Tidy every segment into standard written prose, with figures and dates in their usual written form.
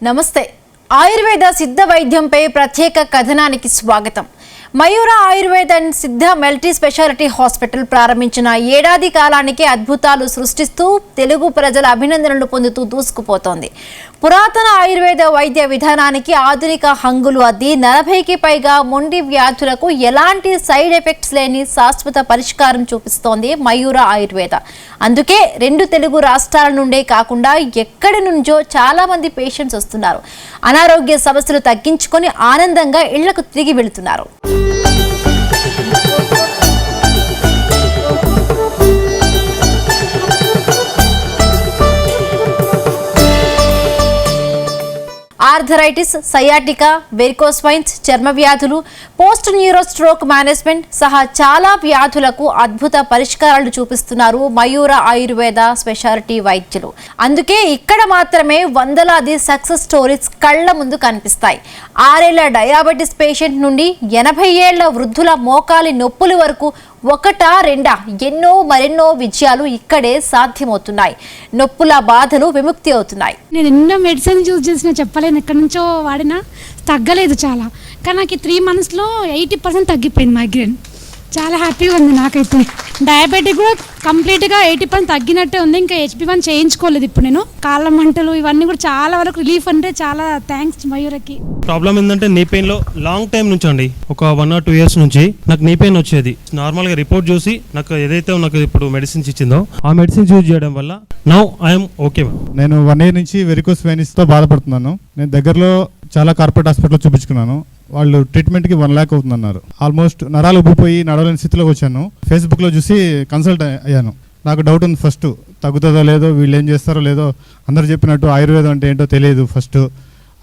నమస్తే. ఆయుర్వేద సిద్ధ వైద్యంపై ప్రత్యేక కథనానికి స్వాగతం. మయూర ఆయుర్వేద అండ్ సిద్ధ మల్టీ స్పెషాలిటీ హాస్పిటల్ ప్రారంభించిన ఏడాది కాలానికి అద్భుతాలు సృష్టిస్తూ తెలుగు ప్రజల అభినందనలు పొందుతూ దూసుకుపోతోంది. పురాతన ఆయుర్వేద వైద్య విధానానికి ఆధునిక హంగులు అద్ది 40కి పైగా మొండి వ్యాధులకు ఎలాంటి సైడ్ ఎఫెక్ట్స్ లేని శాశ్వత పరిష్కారం చూపిస్తోంది మయూర ఆయుర్వేద. అందుకే 2 తెలుగు రాష్ట్రాల నుండే కాకుండా ఎక్కడి నుంచో చాలా మంది పేషెంట్స్ వస్తున్నారు. అనారోగ్య సమస్యలు తగ్గించుకొని ఆనందంగా ఇళ్లకు తిరిగి వెళుతున్నారు. ఆర్థరైటిస్, సయాటికా, వెరికోస్ వెయిన్స్, చర్మ వ్యాధులు, పోస్ట్ న్యూరో స్ట్రోక్ మేనేజ్మెంట్ సహా చాలా వ్యాధులకు అద్భుత పరిష్కారాలు చూపిస్తున్నారు మయూర ఆయుర్వేద స్పెషాలిటీ వైద్యులు. అందుకే ఇక్కడ మాత్రమే వందలాది సక్సెస్ స్టోరీస్ కళ్ల ముందు కనిపిస్తాయి. 6 ఏళ్ల డయాబెటిస్ పేషెంట్ నుండి 80 ఏళ్ల వృద్ధుల మోకాలి నొప్పుల వరకు ఒకటా రెండా మరెన్నో విజయాలు ఇక్కడే సాధ్యమవుతున్నాయి. నొప్పుల బాధలు విముక్తి అవుతున్నాయి. నేను ఎన్నో మెడిసిన్ యూజ్ చేసినా చెప్పలేను, ఎక్కడి నుంచో వాడినా తగ్గలేదు చాలా. కానీ నాకు 3 monthsలో 80% తగ్గిపోయింది మైగ్రేన్. చాలా హ్యాపీగా ఉంది నాకైతే. డయాబెటిక్ కూడా కంప్లీట్గా 80% తగ్గినట్టే ఉంది. ఇంకా HB1 చేయించుకోలేదు ఇప్పుడు నేను. కాళ్ళ మంటలు ఇవన్నీ కూడా చాలా వరకు రిలీఫ్. అంటే చాలా థ్యాంక్స్ మయూరకి. ప్రాబ్లం ఏంటంటే నీ పెయిన్లో లాంగ్ టైం నుంచి అండి, ఒక 1 or 2 years నుంచి నాకు నీ పెయిన్ వచ్చేది. నార్మల్గా రిపోర్ట్ చూసి నాకు ఏదైతే నాకు ఇప్పుడు మెడిసిన్స్ ఇచ్చిందో ఆ మెడిసిన్స్ యూజ్ చేయడం వల్ల నౌ ఐఎమ్ ఓకే. నేను 1 year నుంచి వెరికోస్ వెయిన్స్తో బాధపడుతున్నాను. నేను దగ్గరలో చాలా కార్పొరేట్ హాస్పిటల్లో చూపించుకున్నాను. వాళ్ళు ట్రీట్మెంట్కి 1 lakh అవుతుందన్నారు. ఆల్మోస్ట్ నరాలు ఉబ్బిపోయి నడవలేని స్థితిలోకి వచ్చాను. ఫేస్బుక్లో చూసి కన్సల్ట్ అయ్యాను. నాకు డౌట్ ఉంది, ఫస్ట్ తగ్గుతుందో లేదో, వీళ్ళు ఏం చేస్తారో లేదో, అందరు చెప్పినట్టు ఆయుర్వేదం అంటే ఏంటో తెలియదు. ఫస్ట్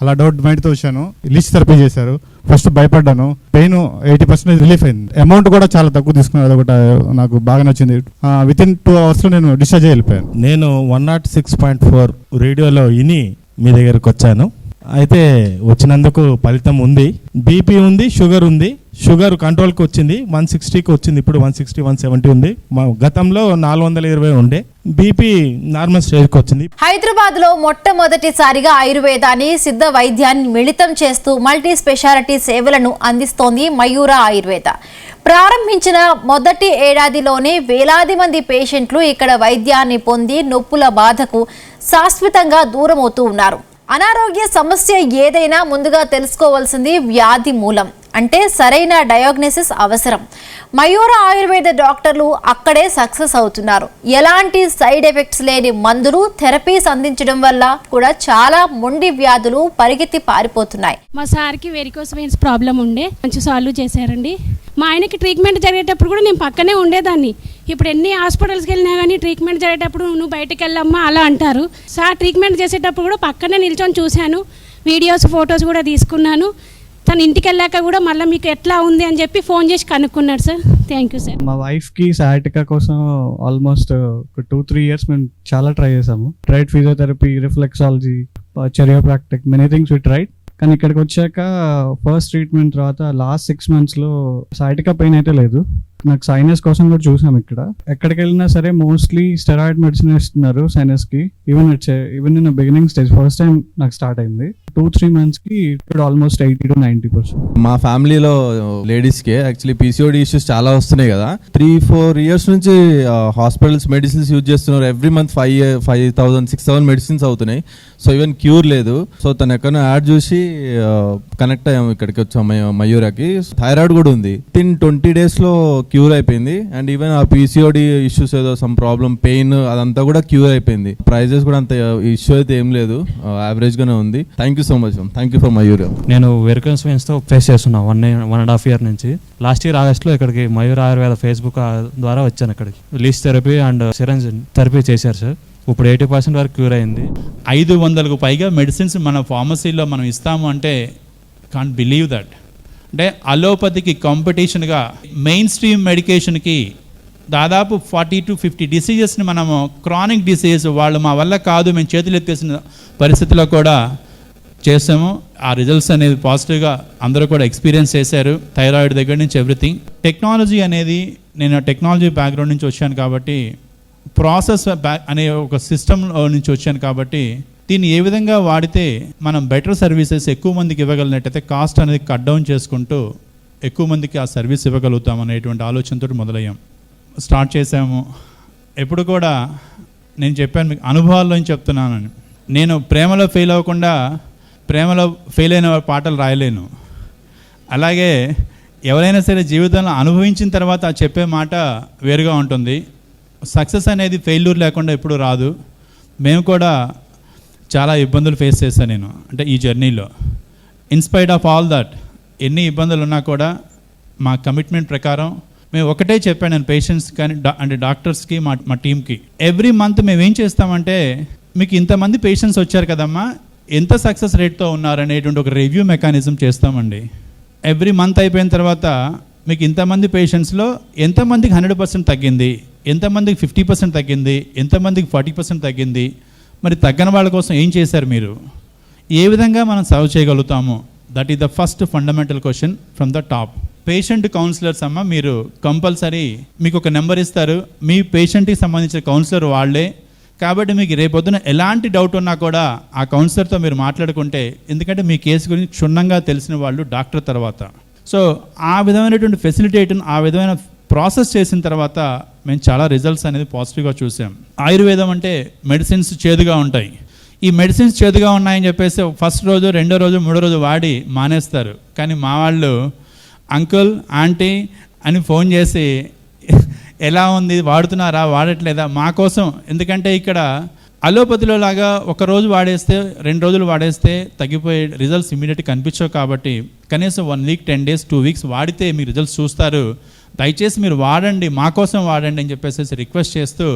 అలా డౌట్ మైండ్తో వచ్చాను. లిస్ట్ థెరపీ చేశారు. ఫస్ట్ భయపడ్డాను. పెయిన్ 80% రిలీఫ్ అయింది. అమౌంట్ కూడా చాలా తక్కువ తీసుకున్నాను. అదొకటి నాకు బాగా నచ్చింది. వితిన్ 2 hours నేను డిశ్చార్జ్ వెళ్ళిపోయాను. నేను 106.4 రేడియోలో విని మీ దగ్గరకు వచ్చాను. అయితే వచ్చినందుకు ఫలితం ఉంది. బీపీ ఉంది, షుగర్ ఉంది. షుగర్ కంట్రోల్కి వచ్చింది, 160కి వచ్చింది. ఇప్పుడు 160, 170 ఉంది. గతంలో 420 ఉండే. బీపీ నార్మల్ స్టేజ్కి వచ్చింది. హైదరాబాద్ లో మొట్టమొదటిసారిగా ఆయుర్వేదాన్ని, సిద్ధ వైద్యాన్ని మిళితం చేస్తూ మల్టీ స్పెషాలిటీ సేవలను అందిస్తోంది మయూర ఆయుర్వేద. ప్రారంభించిన మొదటి ఏడాదిలోనే వేలాది మంది పేషెంట్లు ఇక్కడ వైద్యాన్ని పొంది నొప్పుల బాధకు శాశ్వతంగా దూరమవుతూ ఉన్నారు. అనారోగ్య సమస్య ఏదైనా ముందుగా తెలుసుకోవాల్సింది వ్యాధి మూలం. అంటే సరైన డయాగ్నోసిస్ అవసరం. మయూర ఆయుర్వేద డాక్టర్లు అక్కడే సక్సెస్ అవుతున్నారు. ఎలాంటి సైడ్ ఎఫెక్ట్స్ లేని మందులు, థెరపీస్ అందించడం వల్ల కూడా చాలా మొండి వ్యాధులు పరిగెత్తి పారిపోతున్నాయి. మా సార్కి వెరికోస్ వెయిన్స్ ప్రాబ్లం ఉండే, మంచి సాల్వ్ చేశారండి. మా ఆయనకి ట్రీట్మెంట్ జరిగేటప్పుడు కూడా నేను పక్కనే ఉండేదాన్ని. ఇప్పుడు ఎన్ని హాస్పిటల్స్కి వెళ్ళినా కానీ ట్రీట్మెంట్ జరిగేటప్పుడు నువ్వు బయటకు వెళ్ళమ్మా అలా అంటారు. సార్ ట్రీట్మెంట్ చేసేటప్పుడు కూడా పక్కనే నిల్చొని చూశాను. వీడియోస్, ఫొటోస్ కూడా తీసుకున్నాను. తను ఇంటికి వెళ్ళాక కూడా మళ్ళీ మీకు ఎట్లా ఉంది అని చెప్పి ఫోన్ చేసి కనుక్కున్నాడు సార్. Thank you sir. మా వైఫ్కి సయాటికా కోసం ఆల్మోస్ట్ ఒక 2-3 years మేము చాలా ట్రై చేసాము. Tried physiotherapy, reflexology, chiropractic, many things we tried. కానీ ఇక్కడికి వచ్చాక ఫస్ట్ ట్రీట్మెంట్ తర్వాత లాస్ట్ 6 monthsలో సయాటికా పెయిన్ అయితే లేదు. నాకు సైనస్ కోసం కూడా చూసాం. ఎక్కడికి వెళ్ళినా సరే మోస్ట్లీ స్టెరాయిడ్ మెడిసిన్ ఇస్తున్నారు సైనస్కి. Even in beginning stage first time నాకు స్టార్ట్ అయింది. 2-3 monthsకి ఇప్పుడు ఆల్మోస్ట్ 80 to 90%. మా ఫ్యామిలీలో లేడీస్కి యాక్చువల్లీ PCOD ఇష్యూస్ చాలా వస్తున్నాయి కదా. 3-4 years నుంచి హాస్పిటల్స్ మెడిసిన్స్ యూజ్ చేస్తున్నారు. ఎవ్రీ మంత్ 5,000-6,000 మెడిసిన్స్ అవుతున్నాయి. సో ఈవెన్ క్యూర్ లేదు. సో తను ఎక్కడో యాడ్ చూసి కనెక్ట్ అయ్యాము, ఇక్కడికి వచ్చాము మయూరాకి. థైరాయిడ్ కూడా ఉంది. వితిన్ 20 daysలో క్యూర్ అయిపోయింది. అండ్ ఈవెన్ ఆ PCOD ఇష్యూస్ ఏదో సమ్ ప్రాబ్లం, పెయిన్ అదంతా కూడా క్యూర్ అయిపోయింది. ప్రైజెస్ కూడా అంత ఇష్యూ అయితే ఏం లేదు, యావరేజ్ గానే ఉంది. Thank you so much. Thank you for Mayura. నేను వెరికోస్ వెయిన్స్ తో ఫేస్ చేస్తున్నా 1.5 year నుంచి. లాస్ట్ ఇయర్ ఆగస్ట్లో ఇక్కడికి మయూర ఆయుర్వేద ఫేస్బుక్ ద్వారా వచ్చాను. ఇక్కడికి less therapy and syringe therapy చేశారు సార్. ఇప్పుడు 80% వరకు క్యూర్ అయింది. 500కు పైగా మెడిసిన్స్ మన ఫార్మసీలో మనం ఇస్తాము అంటే కాంట్ బిలీవ్ దట్. అంటే అలోపతికి కాంపిటీషన్గా మెయిన్ స్ట్రీమ్ మెడికేషన్కి దాదాపు 40 to 50 డిసీజెస్ని మనము క్రానిక్ డిసీజ్ వాళ్ళు మా వల్ల కాదు మేము చేతులు ఎత్తేసిన పరిస్థితిలో కూడా చేసాము. ఆ రిజల్ట్స్ అనేది పాజిటివ్గా అందరూ కూడా ఎక్స్పీరియన్స్ చేశారు. థైరాయిడ్ దగ్గర నుంచి ఎవ్రీథింగ్. టెక్నాలజీ అనేది, నేను టెక్నాలజీ బ్యాక్గ్రౌండ్ నుంచి వచ్చాను కాబట్టి, ప్రాసెస్ అనే ఒక సిస్టమ్ నుంచి వచ్చాను కాబట్టి దీన్ని ఏ విధంగా వాడితే మనం బెటర్ సర్వీసెస్ ఎక్కువ మందికి ఇవ్వగలిగినట్టయితే కాస్ట్ అనేది కట్ డౌన్ చేసుకుంటూ ఎక్కువ మందికి ఆ సర్వీస్ ఇవ్వగలుగుతాం అనేటువంటి ఆలోచనతో మొదలయ్యాం, స్టార్ట్ చేసాము. ఎప్పుడు కూడా నేను చెప్పాను మీకు, అనుభవాల్లోంచి చెప్తున్నానని. నేను ప్రేమలో ఫెయిల్ అవ్వకుండా ప్రేమలో ఫెయిల్ అయిన పాటలు రాయలేను. అలాగే ఎవరైనా సరే జీవితంలో అనుభవించిన తర్వాత చెప్పే మాట వేరుగా ఉంటుంది. సక్సెస్ అనేది ఫెయిల్యూర్ లేకుండా ఎప్పుడు రాదు. మేము కూడా చాలా ఇబ్బందులు ఫేస్ చేశాను నేను, అంటే ఈ జర్నీలో. ఇన్స్పైర్డ్ ఆఫ్ ఆల్ దట్, ఎన్ని ఇబ్బందులు ఉన్నా కూడా మా కమిట్మెంట్ ప్రకారం మేము ఒకటే చెప్పాను నేను పేషెంట్స్ కానీ అంటే డాక్టర్స్కి మా టీమ్కి. ఎవ్రీ మంత్ మేము ఏం చేస్తామంటే, మీకు ఇంతమంది పేషెంట్స్ వచ్చారు కదమ్మా, ఎంత సక్సెస్ రేట్తో ఉన్నారనేటువంటి ఒక రివ్యూ మెకానిజం చేస్తామండి. ఎవ్రీ మంత్ అయిపోయిన తర్వాత మీకు ఇంతమంది పేషెంట్స్లో ఎంతమందికి 100% తగ్గింది, ఎంతమందికి 50% తగ్గింది, ఎంతమందికి 40% తగ్గింది, మరి తగ్గని వాళ్ళ కోసం ఏం చేశారు మీరు, ఏ విధంగా మనం సర్వ్ చేయగలుగుతాము. That is the first fundamental question from the top. Patient counsellors అమ్మ, మీరు కంపల్సరీ మీకు ఒక నెంబర్ ఇస్తారు, మీ పేషెంట్కి సంబంధించిన కౌన్సిలర్ వాళ్ళే. కాబట్టి మీకు రేపొద్దున ఎలాంటి డౌట్ ఉన్నా కూడా ఆ కౌన్సిలర్తో మీరు మాట్లాడుకుంటే, ఎందుకంటే మీ కేసు గురించి క్షుణ్ణంగా తెలిసిన వాళ్ళు డాక్టర్ తర్వాత. సో ఆ విధమైనటువంటి ఫెసిలిటేషన్, ఆ విధమైన ప్రాసెస్ చేసిన తర్వాత మేము చాలా రిజల్ట్స్ అనేది పాజిటివ్గా చూసాం. ఆయుర్వేదం అంటే మెడిసిన్స్ చేదుగా ఉంటాయి. ఈ మెడిసిన్స్ చేదుగా ఉన్నాయని చెప్పేసి ఫస్ట్ రోజు, రెండో రోజు, మూడో రోజు వాడి మానేస్తారు. కానీ మా వాళ్ళు అంకుల్, ఆంటీ అని ఫోన్ చేసి ఎలా ఉంది, వాడుతున్నారా, వాడట్లేదా, మా కోసం. ఎందుకంటే ఇక్కడ అలోపతిలో లాగా ఒక రోజు వాడేస్తే 2 రోజులు వాడేస్తే తగ్గిపోయే రిజల్ట్స్ ఇమీడియట్గా కనిపించవు. కాబట్టి కనీసం 1 వీక్, 10 డేస్, 2 వీక్స్ వాడితే మీ రిజల్ట్స్ చూస్తారు. దయచేసి మీరు వాడండి, మా కోసం వాడండి అని చెప్పేసి రిక్వెస్ట్ చేస్తూ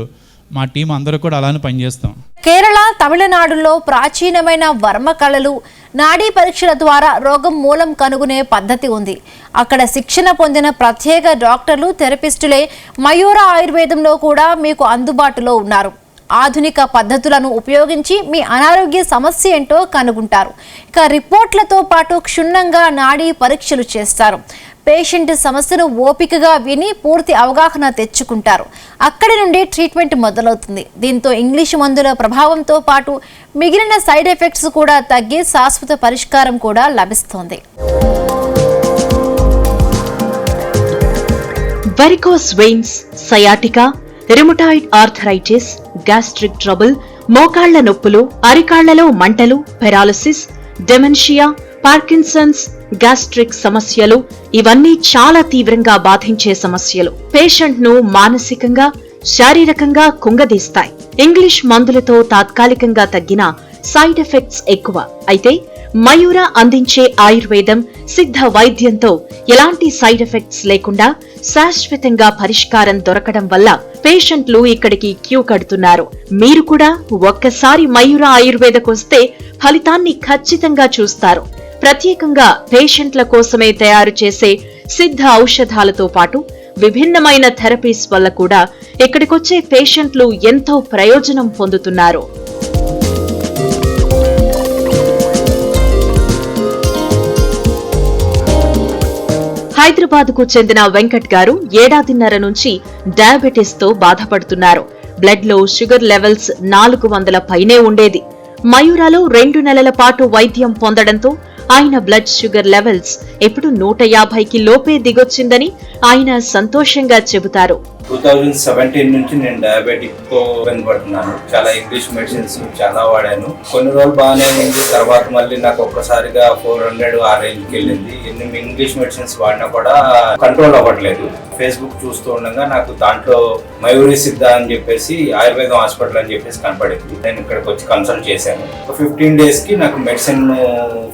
మా టీం అందరూ కూడా అలానే పనిచేస్తాం. కేరళ, తమిళనాడులో ప్రాచీనమైన వర్మ కళలు, నాడీ పరీక్షల ద్వారా రోగం మూలం కనుగొనే పద్ధతి ఉంది. అక్కడ శిక్షణ పొందిన ప్రత్యేక డాక్టర్లు, థెరపిస్టులే మయూర ఆయుర్వేదంలో కూడా మీకు అందుబాటులో ఉన్నారు. ఆధునిక పద్ధతులను ఉపయోగించి మీ అనారోగ్య సమస్య ఏంటో కనుగొంటారు. ఇక రిపోర్ట్లతో పాటు క్షుణ్ణంగా నాడీ పరీక్షలు చేస్తారు. పేషెంట్ సమస్యను ఓపికగా విని పూర్తి అవగాహన తెచ్చుకుంటారు. అక్కడి నుండి ట్రీట్మెంట్ మొదలవుతుంది. దీంతో ఇంగ్లీషు మందుల ప్రభావంతో పాటు మిగిలిన సైడ్ ఎఫెక్ట్స్ కూడా తగ్గి శాశ్వత పరిష్కారం కూడా లభిస్తుంది. Varicose veins, sciatica, rheumatoid arthritis, gastric trouble, మోకాళ్ల నొప్పులు, అరికాళ్లలో మంటలు, పెరాలసిస్, డెమెన్షియా, పార్కిన్సన్స్, గ్యాస్ట్రిక్ సమస్యలు ఇవన్నీ చాలా తీవ్రంగా బాధించే సమస్యలు. పేషెంట్ ను మానసికంగా, శారీరకంగా కుంగదీస్తాయి. ఇంగ్లీష్ మందులతో తాత్కాలికంగా తగ్గిన సైడ్ ఎఫెక్ట్స్ ఎక్కువ. అయితే మయూర అందించే ఆయుర్వేదం, సిద్ధ వైద్యంతో ఎలాంటి సైడ్ ఎఫెక్ట్స్ లేకుండా శాశ్వతంగా పరిష్కారం దొరకడం వల్ల పేషెంట్లు ఇక్కడికి క్యూ కడుతున్నారు. మీరు కూడా ఒక్కసారి మయూర ఆయుర్వేదకొస్తే ఫలితాన్ని ఖచ్చితంగా చూస్తారు. ప్రత్యేకంగా పేషెంట్ల కోసమే తయారు చేసే సిద్ధ ఔషధాలతో పాటు విభిన్నమైన థెరపీస్ వల్ల కూడా ఇక్కడికొచ్చే పేషెంట్లు ఎంతో ప్రయోజనం పొందుతున్నారు. హైదరాబాద్ కు చెందిన వెంకట్ గారు 7.5 నుంచి డయాబెటిస్ తో బాధపడుతున్నారు. బ్లడ్ లో షుగర్ లెవెల్స్ 400 పైనే ఉండేది. మయూరాలో 2 నెలల పాటు వైద్యం పొందడంతో ఆయన బ్లడ్ షుగర్ లెవెల్స్ ఇప్పుడు 150కి లోపే దిగొచ్చిందని ఆయన సంతోషంగా చెబుతారు. 2017 నుంచి నేను డయాబెటిక్ తో ఇబ్బంది పడుతున్నాను. చాలా ఇంగ్లీష్ మెడిసిన్స్ చాలా వాడాను. కొన్ని రోజులు బాగానే ఉంది. తర్వాత మళ్ళీ నాకు ఒక్కసారిగా 400 ఆ రేంజ్కి వెళ్ళింది. ఎన్ని ఇంగ్లీష్ మెడిసిన్స్ వాడినా కూడా కంట్రోల్ అవ్వట్లేదు. ఫేస్బుక్ చూస్తూ ఉండగా నాకు దాంట్లో మయూరి సిద్ధ అని చెప్పేసి ఆయుర్వేదం హాస్పిటల్ అని చెప్పేసి కనపడింది. నేను ఇక్కడికి వచ్చి కన్సల్ట్ చేశాను. 15 days కి నాకు మెడిసిన్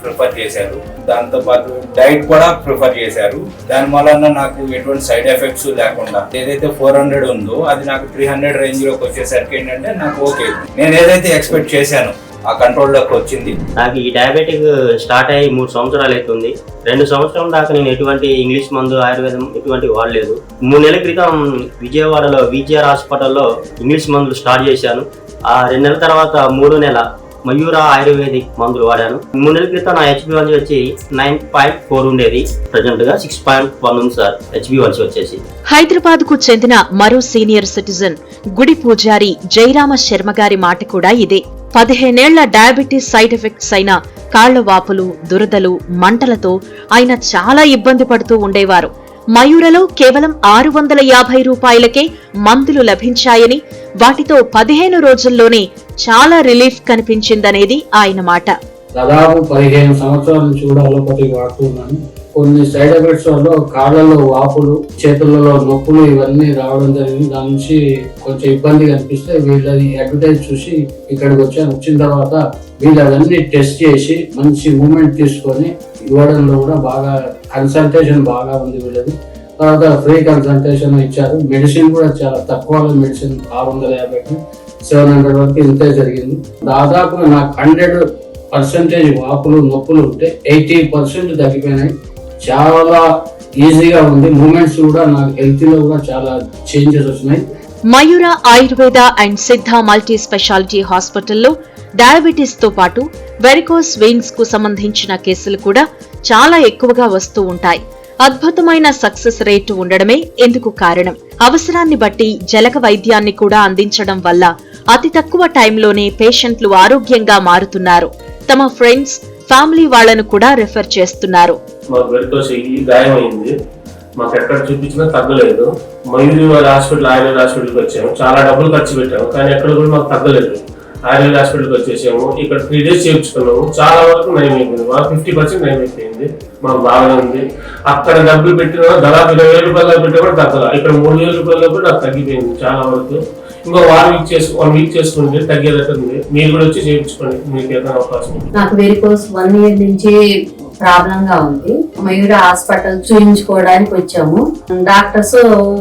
ప్రిఫర్ చేశారు. దాంతో పాటు డైట్ కూడా ప్రిఫర్ చేశారు. దాని వలన నాకు ఎటువంటి సైడ్ ఎఫెక్ట్స్ లేకుండా ఏదైతే 400 ఉందో అది నాకు 300 రేంజ్ లోకి వచ్చేసరికి ఏంటంటే నాకు ఓకే, నేను ఏదైతే ఎక్స్పెక్ట్ చేశాను ఆ కంట్రోల్లోకి వచ్చింది. నాకు ఈ డయాబెటిక్ స్టార్ట్ అయ్యి 3 సంవత్సరాలు అవుతుంది. 2 సంవత్సరాల దాకా నేను ఎటువంటి ఇంగ్లీష్ మందు, ఆయుర్వేదం ఎటువంటి వాడలేదు. 3 నెలల క్రితం విజయవాడలో విజిఆర్ హాస్పిటల్లో ఇంగ్లీష్ మందులు స్టార్ట్ చేశాను. ఆ 2 నెలల తర్వాత 3వ నెల మయూర ఆయుర్వేదిక్ మందులు వాడాను. 3 నెలల క్రితం నా HbA1c వచ్చి 9.4 ఉండేది. ప్రజెంట్ గా 6.1 ఉంది సార్ HbA1c వచ్చేసి. హైదరాబాద్ కు చెందిన మరో సీనియర్ సిటిజన్ గుడి పూజారి జయరామ శర్మ గారి మాట కూడా ఇదే. 15 ఏళ్ల డయాబెటీస్ సైడ్ ఎఫెక్ట్స్ అయిన కాళ్ల వాపులు, దురదలు, మంటలతో ఆయన చాలా ఇబ్బంది పడుతూ ఉండేవారు. మయూరలో కేవలం 650 రూపాయలకే మందులు లభించాయని, వాటితో 15 రోజుల్లోనే చాలా రిలీఫ్ కనిపించిందనేది ఆయన మాట. దాదాపు 15 సంవత్సరాల నుంచి కూడా అలోపతి వాడుతున్నాను. కొన్ని సైడ్ ఎఫెక్ట్స్ వల్ల కాళ్ళలో వాపులు, చేతులలో నొప్పులు ఇవన్నీ రావడం జరిగింది. దాని నుంచి కొంచెం ఇబ్బంది కనిపిస్తే వీళ్ళని అడ్వర్టైజ్ చూసి ఇక్కడికి వచ్చాను. వచ్చిన తర్వాత వీళ్ళు అవన్నీ టెస్ట్ చేసి మంచి మూమెంట్ తీసుకొని ఇవ్వడంలో కూడా బాగా కన్సల్టేషన్ బాగా ఉంది వీళ్ళది. తర్వాత ఫ్రీ కన్సల్టేషన్ ఇచ్చారు. మెడిసిన్ కూడా చాలా తక్కువ మెడిసిన్ 650 700 వరకు ఇంతే జరిగింది. దాదాపు నాకు 100% వాపులు నొప్పులు ఉంటే 80% తగ్గిపోయినాయి. చాలా ఈజీగా ఉంది. మూమెంట్స్ కూడా నాకు హెల్త్ లో కూడా చాలా చేంజెస్ వచ్చినాయి. మయూర ఆయుర్వేద అండ్ సిద్ధ మల్టీ స్పెషాలిటీ హాస్పిటల్లో డయాబెటీస్ తో పాటు వెరికోస్ వెయిన్స్ కు సంబంధించిన కేసులు కూడా చాలా ఎక్కువగా వస్తూ ఉంటాయి. అద్భుతమైన సక్సెస్ రేటు ఉండడమే ఎందుకు కారణం. అవసరాన్ని బట్టి జలక వైద్యాన్ని కూడా అందించడం వల్ల అతి తక్కువ టైంలోనే పేషెంట్లు ఆరోగ్యంగా మారుతున్నారు. తమ ఫ్రెండ్స్, ఫ్యామిలీ వాళ్లను కూడా రిఫర్ చేస్తున్నారు. మాకు వెరికోస్ గాయమైంది, మాకు ఎక్కడ చూపించినా తగ్గలేదు. మయూరి వాళ్ళ హాస్పిటల్, ఆయుర్వేద హాస్పిటల్కి వచ్చాము. చాలా డబ్బులు ఖర్చు పెట్టాము, కానీ ఎక్కడ కూడా మాకు తగ్గలేదు. ఆయుర్వేద హాస్పిటల్కి వచ్చేసాము. ఇక్కడ 3 days చేయించుకున్నాము. చాలా వరకు నయమైపోయింది. మాకు 50% నయమైపోయింది. మాకు బాగానే ఉంది. అక్కడ డబ్బులు పెట్టిన దాదాపు 20,000 రూపాయలు పెట్టి కూడా తగ్గదు. ఇక్కడ 3,000 రూపాయలు కూడా నాకు తగ్గిపోయింది చాలా వరకు. ఇంకో 1 వీక్ చేసుకుంటే తగ్గేదట్టుంది. మీరు కూడా వచ్చి చేయించుకోండి, మీకు ఏదైనా అవకాశం. నాకు వెరికోస్ 1 year నుంచి ప్రాబ్లం గా ఉంది. మయూర హాస్పిటల్ చూయించుకోవడానికి వచ్చాము. డాక్టర్స్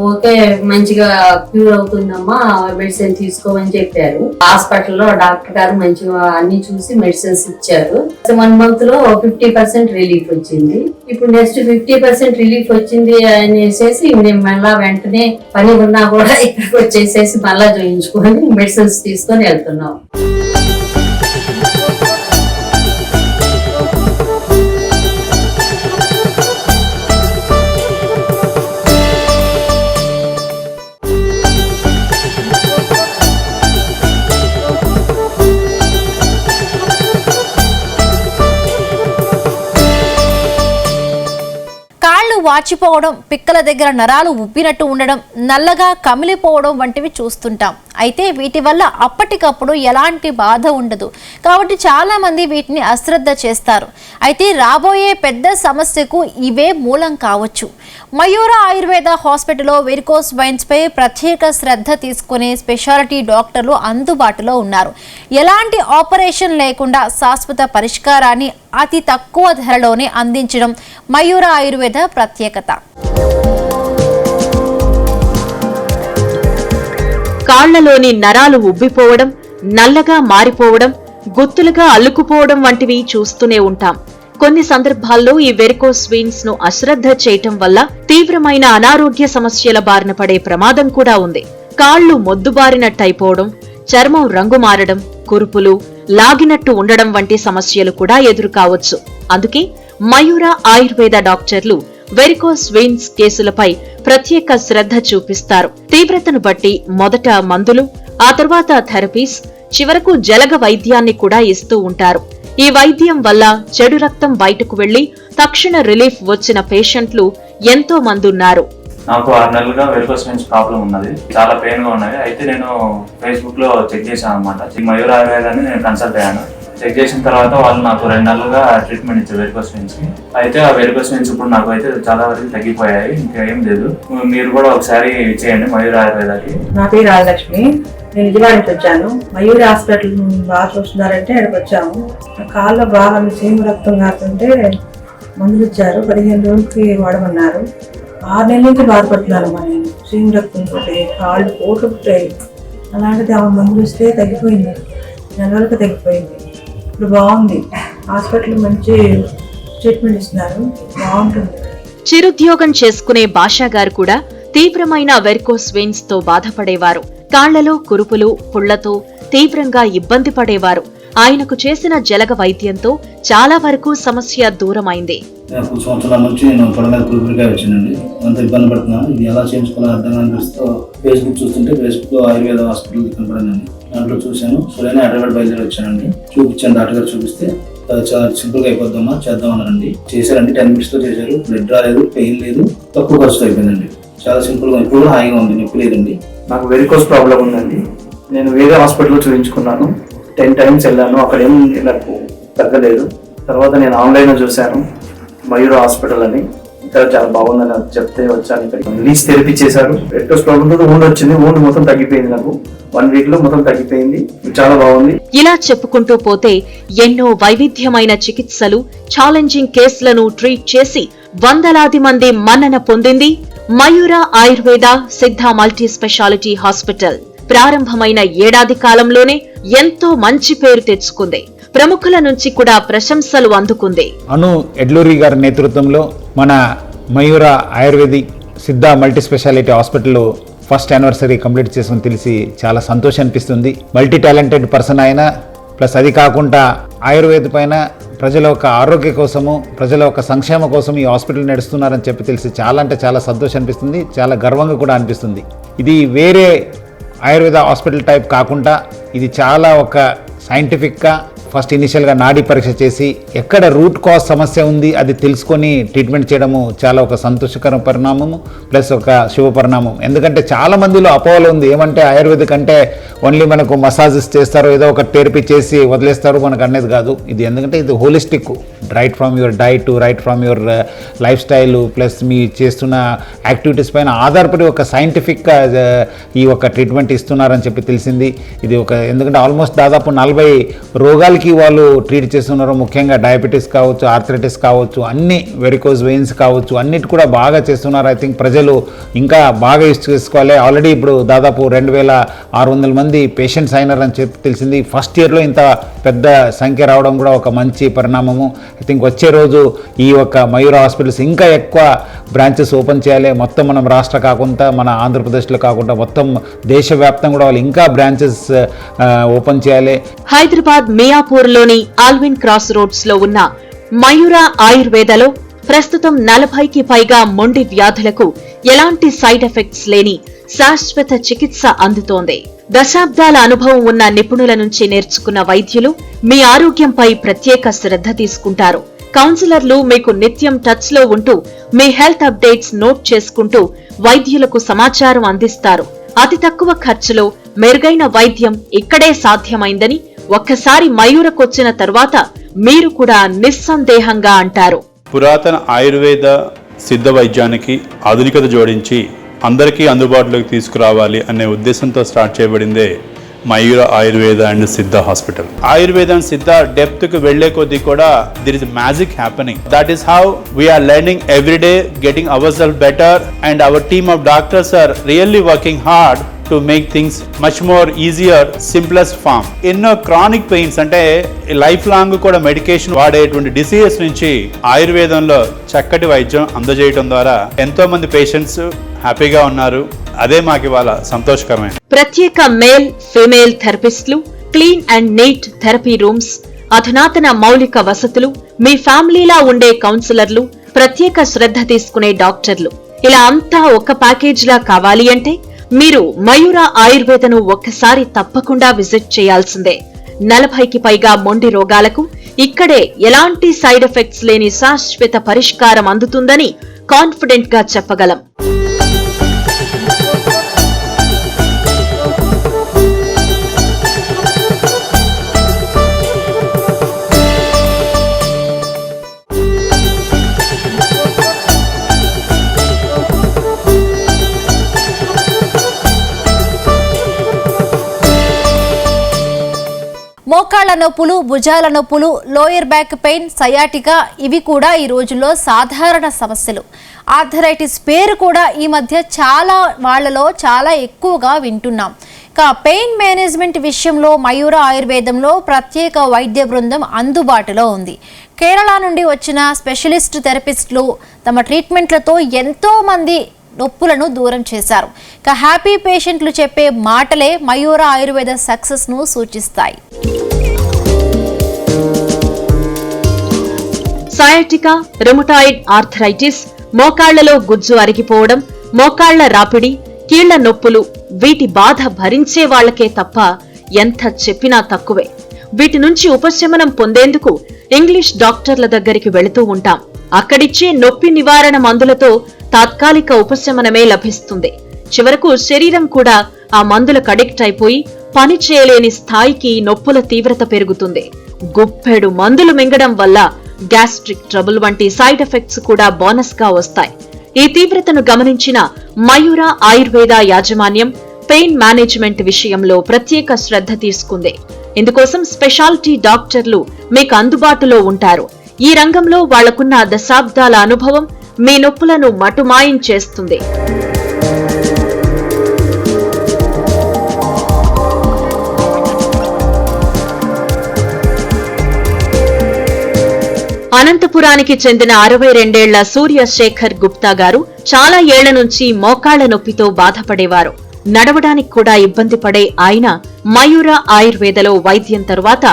ఓకే మంచిగా క్యూర్ అవుతుందమ్మా, మెడిసిన్ తీసుకోమని చెప్పారు. హాస్పిటల్లో డాక్టర్ గారు మంచిగా అన్ని చూసి మెడిసిన్స్ ఇచ్చారు. 1 month లో 50% రిలీఫ్ వచ్చింది. ఇప్పుడు నెక్స్ట్ 50% రిలీఫ్ వచ్చింది అనేసి మేము మళ్ళా వెంటనే పని ఉన్నా కూడా ఇక్కడికి వచ్చేసేసి మళ్ళా చూయించుకొని మెడిసిన్స్ తీసుకొని వెళ్తున్నాం. వాచిపోవడం, పిక్కల దగ్గర నరాలు ఉబ్బినట్టు ఉండడం, నల్లగా కమిలిపోవడం వంటివి చూస్తుంటాం. అయితే వీటి వల్ల అప్పటికప్పుడు ఎలాంటి బాధ ఉండదు కాబట్టి చాలా మంది వీటిని అశ్రద్ధ చేస్తారు. అయితే రాబోయే పెద్ద సమస్యకు ఇవే మూలం కావచ్చు. మయూర ఆయుర్వేద హాస్పిటల్లో వెరికోస్ వెయిన్స్ పై ప్రత్యేక శ్రద్ధ తీసుకునే స్పెషాలిటీ డాక్టర్లు అందుబాటులో ఉన్నారు. ఎలాంటి ఆపరేషన్ లేకుండా శాశ్వత పరిష్కారాన్ని అతి తక్కువ ధరలోనే అందించడం మయూర ఆయుర్వేద ప్రత్యేకత. కాళ్లలోని నరాలు ఉబ్బిపోవడం, నల్లగా మారిపోవడం, గుత్తులుగా అల్లుకుపోవడం వంటివి చూస్తూనే ఉంటాం. కొన్ని సందర్భాల్లో ఈ వెరికోస్ వెయిన్స్ ను అశ్రద్ధ చేయటం వల్ల తీవ్రమైన అనారోగ్య సమస్యల బారిన పడే ప్రమాదం కూడా ఉంది. కాళ్లు మొద్దుబారినట్టయిపోవడం, చర్మం రంగు మారడం, కురుపులు, లాగినట్టు ఉండడం వంటి సమస్యలు కూడా ఎదురు కావచ్చు. అందుకే మయూర ఆయుర్వేద డాక్టర్లు వెరికోస్ వెయిన్స్ కేసులపై ప్రత్యేక శ్రద్ధ చూపిస్తారు. తీవ్రతను బట్టి మొదట మందులు, ఆ తర్వాత థెరపీస్, చివరకు జలగ వైద్యాన్ని కూడా ఇస్తూ ఉంటారు. ఈ వైద్యం వల్ల చెడు రక్తం బయటకు వెళ్లి తక్షణ రిలీఫ్ వచ్చిన పేషెంట్లు ఎంతో మంది ఉన్నారు. నాకు 6 నెలలుగా వెరికోస్ వెయిన్స్ ప్రాబ్లం ఉన్నది. చాలా పెయిన్ గా ఉన్నది. అయితే నేను ఫేస్బుక్ లో చెక్ చేశాను అనమాట. మయూర ఆయుర్వేదాన్ని నేను కన్సల్ట్ అయ్యాను. చెక్ చేసిన తర్వాత వాళ్ళు నాకు 2 నెలలుగా ట్రీట్మెంట్ ఇచ్చారు వెరికోస్ వెయిన్స్ కి. అయితే ఆ వెరికోస్ వెయిన్స్ ఇప్పుడు నాకు అయితే చాలా వరకు తగ్గిపోయాయి. ఇంకా ఏం లేదు. మీరు కూడా ఒకసారి చేయండి మయూర ఆయుర్వేదాకి. నా పేరు రాజలక్ష్మి. నేను విజయవాడ నుంచి వచ్చాను. మయూర హాస్పిటల్ బాగా చూస్తున్నారంటే అక్కడికి వచ్చాము. కాళ్ళలో బాగా సేమ్ రక్తం కాకుంటే మందులు ఇచ్చారు. 15 రోజులకి వాడమన్నారు. 6 నెలల నుంచి బాధపడుతున్నాను. నేను సేమ్ రక్తం తోటి కాళ్ళు పోట్లు పుట్టాయి. అలాంటిది ఆమె మందులు ఇస్తే తగ్గిపోయింది. 4 రోజులకి తగ్గిపోయింది. ఇప్పుడు బాగుంది. హాస్పిటల్ మంచి ట్రీట్మెంట్ ఇస్తున్నారు. బాగుంటుంది. చిరుద్యోగం చేసుకునే భాషా గారు కూడా తీవ్రమైన వెరికోస్ వెయిన్స్ తో బాధపడేవారు. కాళ్లలో కురుపులు, పుళ్లతో తీవ్రంగా ఇబ్బంది పడేవారు. ఆయనకు చేసిన జలగ వైద్యంతో చాలా వరకు సమస్య దూరమైంది. 2 సంవత్సరాల నుంచి నేను పొడ మీద పురుగుగా వచ్చానండి. అంత ఇబ్బంది పడుతున్నాను. ఇది ఎలా చేయించుకోవాలో అర్థం కాని పరిస్థితితో ఫేస్బుక్ చూస్తుంటే ఫేస్బుక్ లో ఆయుర్వేద హాస్పిటల్ కనపడిందండి. దాంట్లో చూశాను. సో నేను హైదరాబాద్ బయలుదేరి వచ్చానండి. చూపించాను, డాక్టర్ గారు చూపిస్తే చాలా సింపుల్గా అయిపోద్దమ్మా, చేద్దామన్నారండి. చేశారండి, 10 minutesలో చేశారు. బ్లడ్ రాలేదు, పెయిన్ లేదు, తక్కువ ఖర్చుతో అయిపోయిందండి. చాలా సింపుల్గా, ఇప్పుడు కూడా హాయిగా ఉంది, నొప్పి లేదండి. నాకు వెరికోస్ ప్రాబ్లం ఉందండి. నేను వేరే హాస్పిటల్లో చూపించుకున్నాను, 10 times వెళ్ళాను, అక్కడ ఏం నాకు తగ్గలేదు. తర్వాత నేను ఆన్లైన్లో చూశాను మయూర హాస్పిటల్ అని, ఇక్కడ చాలా బాగుందని నాకు చెప్తే వచ్చాను. ఇక్కడికి రిలీజ్ థెరపీ చేశారు. వెరికోస్ ప్రాబ్లంతో ఊండ్ వచ్చింది, ఊండ్ మొత్తం తగ్గిపోయింది. నాకు 1 week లో మొత్తం తగ్గిపోయింది, చాలా బాగుంది. ఇలా చెప్పుకుంటూ పోతే ఎన్నో వైవిధ్యమైన చికిత్సలు, ఛాలెంజింగ్ కేసులను ట్రీట్ చేసి వందలాది మంది మన్నన పొందింది మయూర ఆయుర్వేద సిద్ధ మల్టీ స్పెషాలిటీ హాస్పిటల్. ప్రారంభమైన ఏడాది కాలంలోనే ఎంతో మంచి పేరు తెచ్చుకుంది. ప్రముఖుల నుంచి కూడా ప్రశంసలు అందుకుంది. అను ఎడ్లూరి గారి నేతృత్వంలో మన మయూర ఆయుర్వేదిక్ సిద్ధ multi speciality hospital first anniversary complete చేసుకుని తెలిసి చాలా సంతోషం అనిపిస్తుంది. మల్టీ టాలెంటెడ్ పర్సన్ అయినా ప్లస్ అది కాకుండా ఆయుర్వేద పైన ప్రజల యొక్క ఆరోగ్య కోసము, ప్రజల యొక్క సంక్షేమ కోసం ఈ హాస్పిటల్ నడుస్తున్నారని చెప్పి తెలిసి చాలా అంటే చాలా సంతోషం అనిపిస్తుంది. చాలా గర్వంగా కూడా అనిపిస్తుంది. ఇది వేరే ఆయుర్వేద హాస్పిటల్ టైప్ కాకుండా ఇది చాలా ఒక సైంటిఫిక్గా ఫస్ట్ ఇనిషియల్గా నాడీ పరీక్ష చేసి ఎక్కడ రూట్ కాజ్ సమస్య ఉంది అది తెలుసుకొని ట్రీట్మెంట్ చేయడము చాలా ఒక సంతోషకర పరిణామము ప్లస్ ఒక శుభ పరిణామం. ఎందుకంటే చాలా మందిలో అపోహలు ఉంది, ఏమంటే ఆయుర్వేదిక్ అంటే ఓన్లీ మనకు మసాజెస్ చేస్తారు, ఏదో ఒక థెరపీ చేసి వదిలేస్తారు, మనకు అనేది కాదు ఇది. ఎందుకంటే ఇది holistic, right from your diet, right from your lifestyle plus మీ చేస్తున్న యాక్టివిటీస్ పైన ఆధారపడి ఒక సైంటిఫిక్గా ఈ ఒక ట్రీట్మెంట్ ఇస్తున్నారని చెప్పి తెలిసింది. ఇది ఒక ఎందుకంటే ఆల్మోస్ట్ దాదాపు 40 రోగాలకి వాళ్ళు ట్రీట్ చేస్తున్నారు. ముఖ్యంగా డయాబెటీస్ కావచ్చు, ఆర్థరైటిస్ కావచ్చు, అన్ని వెరికోజ్ వెయిన్స్ కావచ్చు, అన్నిటి కూడా బాగా చేస్తున్నారు. ఐ థింక్ ప్రజలు ఇంకా బాగా యూజ్ చేసుకోవాలి. ఆల్రెడీ ఇప్పుడు దాదాపు 2600 మంది పేషెంట్స్ అయినారని చెప్పి తెలిసింది. ఫస్ట్ ఇయర్లో ఇంత పెద్ద సంఖ్య రావడం కూడా ఒక మంచి పరిణామము. ఐ థింక్ వచ్చే రోజు ఈ యొక్క మయూర హాస్పిటల్స్ ఇంకా ఎక్కువ బ్రాంచెస్ ఓపెన్ చేయాలి. మొత్తం మనం రాష్ట్ర కాకుండా మన ఆంధ్రప్రదేశ్లో కాకుండా మొత్తం దేశవ్యాప్తంగా కూడా వాళ్ళు ఇంకా బ్రాంచెస్ ఓపెన్ చేయాలి. హైదరాబాద్ మియాపూర్లోని ఆల్విన్ క్రాస్ రోడ్స్ లో ఉన్న మయూర ఆయుర్వేదలో ప్రస్తుతం 40కి పైగా మొండి వ్యాధులకు ఎలాంటి సైడ్ ఎఫెక్ట్స్ లేని శాశ్వత చికిత్స అందుతోంది. దశాబ్దాల అనుభవం ఉన్న నిపుణుల నుంచి నేర్చుకున్న వైద్యులు మీ ఆరోగ్యంపై ప్రత్యేక శ్రద్ధ తీసుకుంటారు. కౌన్సిలర్లు మీకు నిత్యం టచ్ లో ఉంటూ మీ హెల్త్ అప్డేట్స్ నోట్ చేసుకుంటూ వైద్యులకు సమాచారం అందిస్తారు. అతి తక్కువ ఖర్చులో మెరుగైన వైద్యం ఇక్కడే సాధ్యమైందని ఒక్కసారి మయూరకొచ్చిన తర్వాత మీరు కూడా నిస్సందేహంగా అంటారు. పురాతన ఆయుర్వేద సిద్ధ వైద్యానికి ఆధునికత జోడించి అందరికీ అందుబాటులోకి తీసుకురావాలి అనే ఉద్దేశంతో స్టార్ట్ చేయబడిందే మయూర ఆయుర్వేద అండ్ సిద్ధ హాస్పిటల్. ఆయుర్వేద అండ్ సిద్ధ డెప్త్ కు వెళ్లే కొద్దీ కూడా there is magic happening. That is how we are learning every day, getting ourselves better, and our team of doctors are really working hard to make things much more easier, simplest form. ఎన్నో chronic pains అంటే life long కూడా medication వాడేటువంటి diseases నుంచి ఆయుర్వేదంలో చక్కటి వైద్యం అందజేయడం ద్వారా ఎంతో మంది పేషెంట్స్ హ్యాపీగా ఉన్నారు. అదే మాకు ఇవాళ సంతోషకరమైన. ప్రత్యేక మేల్ ఫీమేల్ థెరపిస్టులు, clean and neat therapy rooms, అధునాతన మౌలిక వసతులు, మీ ఫ్యామిలీలా ఉండే కౌన్సిలర్లు, ప్రత్యేక శ్రద్ధ తీసుకునే డాక్టర్లు, ఇలా అంతా ఒక ప్యాకేజ్ లా కావాలి అంటే మీరు మయూర ఆయుర్వేదను ఒక్కసారి తప్పకుండా విజిట్ చేయాల్సిందే. 40కి పైగా మొండి రోగాలకు ఇక్కడే ఎలాంటి సైడ్ ఎఫెక్ట్స్ లేని శాశ్వత పరిష్కారం అందుతుందని కాన్ఫిడెంట్ గా చెప్పగలం. మోకాళ్ల నొప్పులు, భుజాల నొప్పులు, లోయర్ బ్యాక్ పెయిన్, సయాటికా ఇవి కూడా ఈ రోజుల్లో సాధారణ సమస్యలు. ఆర్థరైటిస్ పేరు కూడా ఈ మధ్య చాలా వాళ్లలో చాలా ఎక్కువగా వింటున్నాం. ఇక పెయిన్ మేనేజ్మెంట్ విషయంలో మయూర ఆయుర్వేదంలో ప్రత్యేక వైద్య బృందం అందుబాటులో ఉంది. కేరళ నుండి వచ్చిన స్పెషలిస్ట్ థెరపిస్టులు తమ ట్రీట్మెంట్లతో ఎంతో మంది నొప్పులను దూరం చేశారు. ఇక హ్యాపీ పేషెంట్లు చెప్పే మాటలే మయూర ఆయుర్వేద సక్సెస్ ను సూచిస్తాయి. సయాటికా, రుమటాయిడ్ ఆర్థరైటిస్, మోకాళ్లలో గుజ్జు అరిగిపోవడం, మోకాళ్ల రాపిడి, కీళ్ల నొప్పులు, వీటి బాధ భరించే వాళ్లకే తప్ప ఎంత చెప్పినా తక్కువే. వీటి నుంచి ఉపశమనం పొందేందుకు ఇంగ్లీష్ డాక్టర్ల దగ్గరికి వెళుతూ ఉంటాం. అక్కడిచ్చే నొప్పి నివారణ మందులతో తాత్కాలిక ఉపశమనమే లభిస్తుంది. చివరకు శరీరం కూడా ఆ మందులకు అడిక్ట్ అయిపోయి పని చేయలేని స్థాయికి నొప్పుల తీవ్రత పెరుగుతుంది. గుప్పెడు మందులు మింగడం వల్ల గ్యాస్ట్రిక్ ట్రబుల్ వంటి సైడ్ ఎఫెక్ట్స్ కూడా బోనస్ గా వస్తాయి. ఈ తీవ్రతను గమనించిన మయూర ఆయుర్వేద యాజమాన్యం పెయిన్ మేనేజ్మెంట్ విషయంలో ప్రత్యేక శ్రద్ధ తీసుకుంది. ఇందుకోసం స్పెషాలిటీ డాక్టర్లు మీకు అందుబాటులో ఉంటారు. ఈ రంగంలో వాళ్లకున్న దశాబ్దాల అనుభవం మీ నొప్పులను మటుమాయం చేస్తుంది. అనంతపురానికి చెందిన 62 ఏళ్ల సూర్యశేఖర్ గుప్తా గారు చాలా ఏళ్ల నుంచి మోకాళ్ల నొప్పితో బాధపడేవారు. నడవడానికి కూడా ఇబ్బంది పడే ఆయన మయూర ఆయుర్వేదలో వైద్యం తరువాత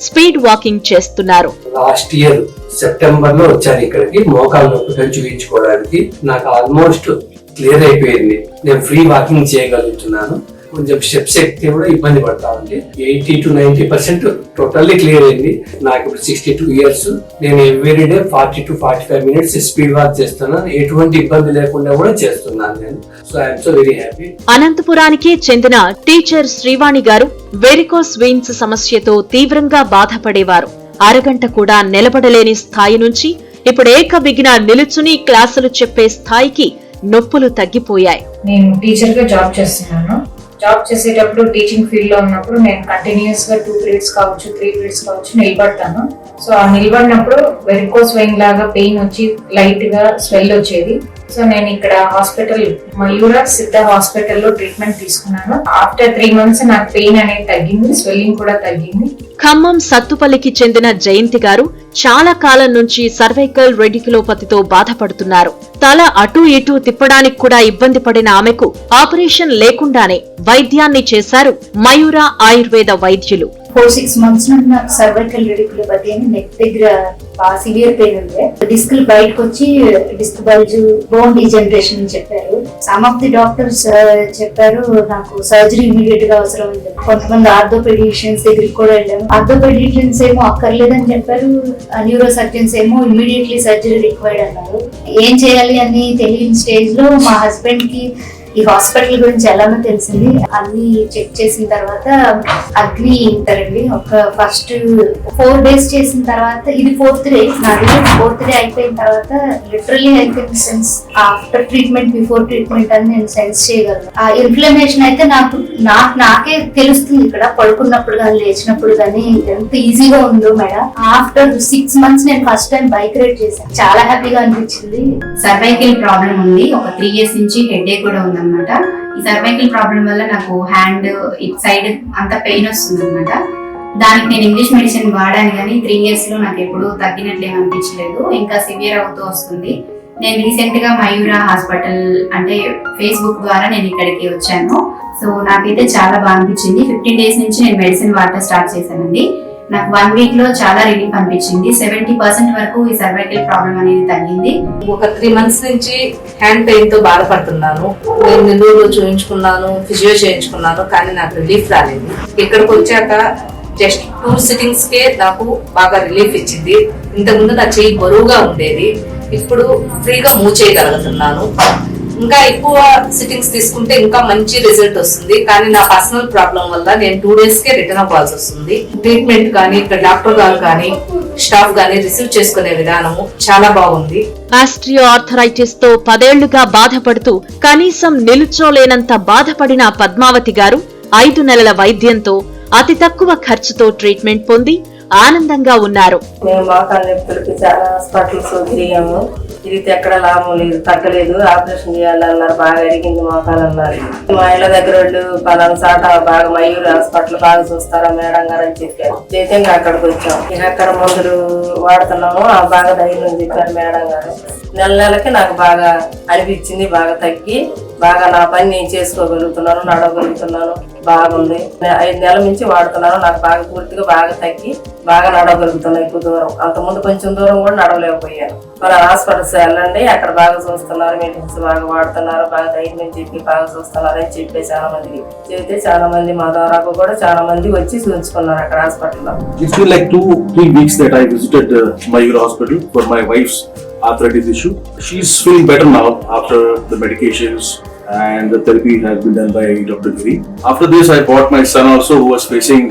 స్పీడ్ వాకింగ్ చేస్తున్నారు. లాస్ట్ ఇయర్ సెప్టెంబర్ లో వచ్చాను ఇక్కడికి మోకాళ్ళ నొప్పితో చూపించుకోవడానికి. నాకు ఆల్మోస్ట్ క్లియర్ అయిపోయింది. నేను ఫ్రీ వాకింగ్ చేయగలుగుతున్నాను. కొంచెం స్టెప్స్ ఎక్కితే కూడా ఇబ్బంది పడతా ఉంటే 80 to 90% టోటల్లీ క్లియర్ అయింది. నాకు ఇప్పుడు 62 years. నేను everyday 40 to 45 minutes speed walk చేస్తున్నాను. ఎటువంటి ఇబ్బంది లేకుండా కూడా చేస్తున్నాను నేను. So I'm so very happy. అనంతపురానికి చెందిన టీచర్ శ్రీవాణి గారు వెరికోస్ వెయిన్స్ సమస్యతో తీవ్రంగా బాధపడేవారు. అరగంట కూడా నిలబడలేని స్థాయి నుంచి ఇప్పుడు ఏకబిగిన నిలుచుని క్లాసులు చెప్పే స్థాయికి నొప్పులు తగ్గిపోయాయి. నేను టీచర్ గా జాబ్ చేస్తున్నాను. జాబ్ చేసేటప్పుడు టీచింగ్ ఫీల్డ్ లో ఉన్నప్పుడు నేను కంటిన్యూస్ గా 2 periods కావచ్చు 3 periods కావచ్చు నిలబడతాను. సో ఆ నిలబడినప్పుడు వెరికోస్ వెయిన్ లాగా పెయిన్ వచ్చి లైట్ గా స్వెల్ వచ్చేది. సో నేను ఇక్కడ హాస్పిటల్ మయూర సిద్ధ హాస్పిటల్లో ట్రీట్మెంట్ తీసుకున్నాను. ఆఫ్టర్ 3 months నాకు పెయిన్ అనేది తగ్గింది, స్వెల్లింగ్ కూడా తగ్గింది. ఖమ్మం సత్తుపల్లికి చెందిన జయంతి గారు చాలా కాలం నుంచి సర్వైకల్ రెడిక్యులోపతితో బాధపడుతున్నారు. తల అటూ ఇటూ తిప్పడానికి కూడా ఇబ్బంది పడిన ఆమెకు ఆపరేషన్ లేకుండానే వైద్యాన్ని చేశారు మయూర ఆయుర్వేద వైద్యులు. 4-6 months నుండి నాకు సర్వైకల్ రెడిక్యులోపతి అని నెక్ దగ్గర బాగా సివియర్ పెయిన్ ఉంది. డిస్కులు బయటకు వచ్చి డిస్క్ బల్జ్, బోన్ డీజనరేషన్ అని చెప్పారు. సమ్ ఆఫ్ ది డాక్టర్స్ చెప్పారు నాకు సర్జరీ ఇమీడియట్ గా అవసరం ఉంది. కొంతమంది ఆర్థోపెడిషియన్స్ దగ్గరికి కూడా వెళ్ళాము. ఆర్థోపెడిషియన్స్ ఏమో అక్కర్లేదని చెప్పారు. న్యూరో సర్జన్స్ ఏమో ఇమీడియట్లీ సర్జరీ రిక్వైర్డ్ అన్నారు. ఏం చేయాలి అని తెలియని స్టేజ్ లో మా హస్బెండ్ కి ఈ హాస్పిటల్ గురించి ఎలానో తెలిసింది. అన్ని చెక్ చేసిన తర్వాత అగ్ని ఇంటారండి. ఒక ఫస్ట్ 4 days చేసిన తర్వాత ఇది 4th day. నాది 4th day అయిపోయిన తర్వాత లిటరల్లీ అయిపోయింది sense. After treatment before treatment అని నేను సెన్స్ చేయగలను. ఆ ఇన్ఫ్లమేషన్ అయితే నాకే తెలుస్తుంది. ఇక్కడ పడుకున్నప్పుడు కానీ లేచినప్పుడు కానీ ఎంత ఈజీగా ఉందో మేడం. ఆఫ్టర్ 6 months నేను ఫస్ట్ టైం బైక్ రైడ్ చేశాను. చాలా హ్యాపీగా అనిపించింది. సర్వైకల్ ప్రాబ్లం ఉంది. ఒక 3 years నుంచి హెడేక్ కూడా ఉంది అనమాట. ఈ సర్వైకల్ ప్రాబ్లం వల్ల నాకు హ్యాండ్ ఇట్ సైడ్ అంతా పెయిన్ వస్తుంది అనమాట. దానికి నేను ఇంగ్లీష్ మెడిసిన్ వాడాను కానీ 3 years లో నాకు ఎప్పుడు తగ్గినట్లు ఏమి అనిపించలేదు. ఇంకా సివియర్ అవుతూ వస్తుంది. నేను రీసెంట్ గా మయూర హాస్పిటల్ అంటే ఫేస్బుక్ ద్వారా నేను ఇక్కడికి వచ్చాను. సో నాకైతే చాలా బాగా అనిపించింది. 15 days నుంచి నేను మెడిసిన్ వాడటం స్టార్ట్ చేశానండి. నాకు 1 week లో చాలా రిలీఫ్ అనిపించింది. 70% వరకు ఈ సర్వైకల్ ప్రాబ్లం అనేది తగ్గింది. ఒక 3 months నుంచి హ్యాండ్ పెయిన్ తో బాధపడుతున్నాను. నేను నెల్లూరులో చూయించుకున్నాను, ఫిజియో చేయించుకున్నాను, కానీ నాకు రిలీఫ్ రాలేదు. ఇక్కడికి వచ్చాక జస్ట్ 2 sittings కే నాకు బాగా రిలీఫ్ ఇచ్చింది. ఇంతకుముందు నా చెయ్యి బరువుగా ఉండేది, ఇప్పుడు ఫ్రీగా మూవ్ చేయగలుగుతున్నాను. ఇంకా ఎక్కువ సిట్టింగ్స్ తీసుకుంటే ఇంకా మంచి రిజల్ట్ వస్తుంది. కానీ నా పర్సనల్ ప్రాబ్లం వల్ల నేను 2 days కే రిటర్న్ అవ్వాల్సి వస్తుంది. ట్రీట్మెంట్ కానీ ఇక్కడ డాక్టర్ గారు కానీ స్టాఫ్ గానీ రిసీవ్ చేసుకునే విధానము చాలా బాగుంది. ఆస్ట్రియో ఆర్థరైటిస్ తో 10 ఏళ్లుగా బాధపడుతూ కనీసం నిలుచోలేనంత బాధపడిన పద్మావతి గారు 5 నెలల వైద్యంతో అతి తక్కువ ఖర్చుతో ట్రీట్మెంట్ పొంది ఆనందంగా ఉన్నారు. మేము మోకాళ్ళ నొప్పులకి చాలా హాస్పిటల్స్ తిరిగాము. తిరిగితే ఎక్కడ లాభం లేదు, తగ్గలేదు. ఆపరేషన్ చేయాలన్నారు, బాగా అడిగింది మోకాలు అన్నారు. మా ఇళ్ళ దగ్గర వాళ్ళు పలానా సాట బాగా మయూర్ హాస్పిటల్ బాగా చూస్తారా మేడం గారు అని చెప్పారు. అయితే అక్కడికి వచ్చాం. అక్కడ మందులు వాడుతున్నాము, బాగా ధైర్యం చెప్పారు మేడం గారు. నెలకి నాకు బాగా అనిపించింది, బాగా తగ్గి బాగా నా పని నేను చేసుకోగలుగుతున్నాను, నడవగలుగుతున్నాను. బాగుంది. 5 నెలల నుంచి వాడుతున్నాను. నాకు బాగా పూర్తిగా బాగా తగ్గి బాగా నడవగలుగుతున్నాను ఎక్కువ దూరం. అంతకుముందు కొంచెం దూరం కూడా నడవలేకపోయాను. మన హాస్పిటల్స్ వెళ్ళండి, అక్కడ బాగా చూస్తున్నారు, మెడిసిన్స్ బాగా వాడుతున్నారు, బాగా ధైర్యం చెప్పి బాగా చూస్తున్నారు అని చెప్పి చాలా మందికి చెబితే చాలా మంది మా ద్వారా కూడా చాలా మంది వచ్చి చూపించుకున్నారు అక్కడ హాస్పిటల్లో. It's been like 2-3 weeks that I visited Mayur Hospital for my wife's arthritis issue. She's feeling better now after the medications and the therapy has been done by Dr. Giri. After this, I brought my son also, who was facing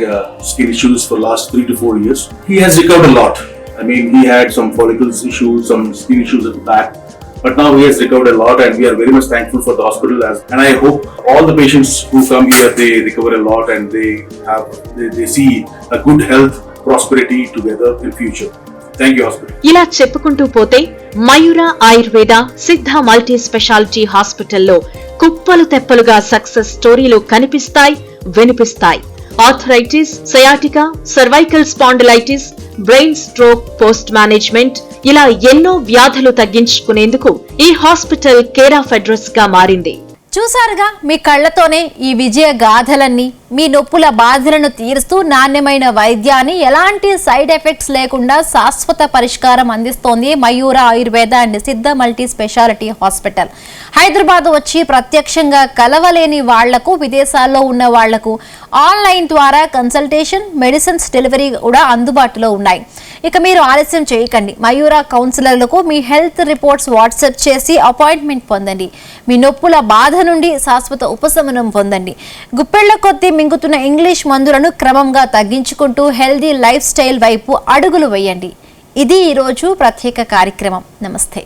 skin issues for last 3 to 4 years. He has recovered a lot. I mean, he had some follicles issues, some skin issues at the back, but now he has recovered a lot, and we are very much thankful for the hospital. And I hope all the patients who come here, they recover a lot and they see a good health, prosperity together in future. Thank you, hospital. ఇలా చెప్పుకుంటూ పోతే మయూర ఆయుర్వేద సిద్ధ multi speciality హాస్పిటల్లో కుప్పలు తెప్పలుగా success స్టోరీలు కనిపిస్తాయి, వినిపిస్తాయి. Arthritis, sciatica, cervical spondylitis, brain stroke, post management ఇలా ఎన్నో వ్యాధులు తగ్గించుకునేందుకు ఈ హాస్పిటల్ కేర్ ఆఫ్ అడ్రస్ గా మారింది. చూసారుగా, మీ కళ్ళతోనే ఈ విజయ గాథలన్నీ మీ నొప్పుల బాధలను తీరుస్తూ నాణ్యమైన వైద్యాన్ని ఎలాంటి సైడ్ ఎఫెక్ట్స్ లేకుండా శాశ్వత పరిష్కారం అందిస్తోంది మయూర ఆయుర్వేద అండ్ సిద్ధ మల్టీ స్పెషాలిటీ హాస్పిటల్. హైదరాబాద్ వచ్చి ప్రత్యక్షంగా కలవలేని వాళ్లకు, విదేశాల్లో ఉన్న వాళ్లకు ఆన్లైన్ ద్వారా కన్సల్టేషన్, మెడిసిన్స్ డెలివరీ కూడా అందుబాటులో ఉన్నాయి. ఇక మీరు ఆలస్యం చేయకండి. మయూర కౌన్సిలర్లకు మీ హెల్త్ రిపోర్ట్స్ వాట్సాప్ చేసి అపాయింట్మెంట్ పొందండి. మీ నొప్పుల బాధ నుండి శాశ్వత ఉపశమనం పొందండి. గుప్పెళ్ల కొద్దీ మింగుతున్న ఇంగ్లీష్ మందులను క్రమంగా తగ్గించుకుంటూ హెల్దీ లైఫ్ స్టైల్ వైపు అడుగులు వేయండి. ఇది ఈరోజు ప్రత్యేక కార్యక్రమం. నమస్తే.